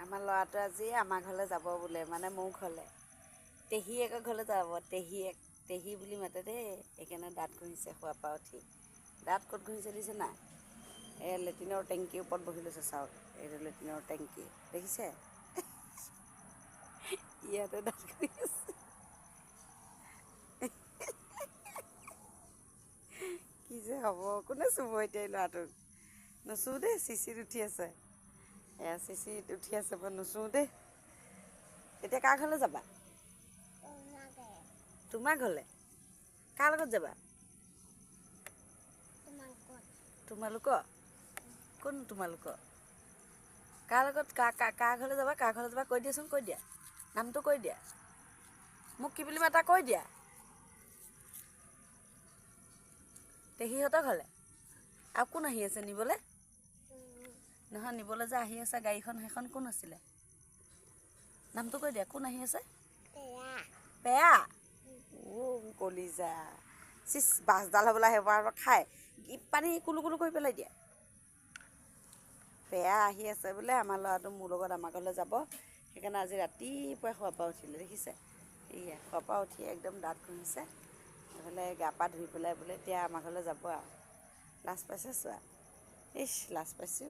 আমাৰ ল'ৰাটো আজি আমাৰ ঘৰলৈ যাব বোলে, মানে মোৰ ঘৰলৈ। পেহীয়েকৰ ঘৰলৈ যাব, পেহী বুলি মাতে দেই। সেইকাৰণে দাঁত ঘঁহিছে শোৱাৰ পৰা উঠি। দাঁত ক'ত ঘঁহিছে দিছে নাই? এই লেট্ৰিনৰ টেংকীৰ ওপৰত বহি লৈছে, চাওক। এইটো লেট্ৰিনৰ টেংকী দেখিছে? ইয়াতে দাঁত ঘঁহি আছে। কি যে হ'ব, কোনে চুব এতিয়া এই ল'ৰাটোক? নুচুও দেই, চিচিত উঠি আছে। এয়া চিচিত উঠি আছে, মই নুচুও দেই। এতিয়া কাৰ ঘৰলৈ যাবা? তোমাৰ ঘৰলৈ? কাৰ লগত যাবা? তোমালোকৰ? কোন তোমালোকৰ? কাৰ লগত কাৰ ঘৰলৈ যাবা? কাৰ ঘৰলৈ যাবা কৈ দিয়াচোন, কৈ দিয়া। নামটো কৈ দিয়া। মোক কি বুলি মাতা কৈ দিয়া। পেহীহঁতৰ ঘৰলৈ? আৰু কোন আহি আছে নিবলৈ? নহয়, নিবলৈ যে আহি আছে গাড়ীখন, সেইখন কোন আছিলে? নামটো কৈ দিয়া, কোন আহি আছে? পেয়া। কলিজা চিচ, বাছডাল হ'বলৈ সেইবাৰ খাই পানী কুলু কুলু কৰি পেলাই দিয়া। পেয়া আহি আছে বোলে, আমাৰ ল'ৰাটো মোৰ লগত আমাৰ ঘৰলৈ যাব। সেইকাৰণে আজি ৰাতিপুৱাই শুৱাৰ পৰা উঠিলে, দেখিছে? এয়া শুৱাৰ পৰা উঠি একদম দাঁত ঘঁহিছে, নহ'লে গা পা ধুই পেলাই বোলে এতিয়া আমাৰ ঘৰলৈ যাব আৰু। লাজ পাইছে চোৱা, ইচ লাজ পাইছোঁ।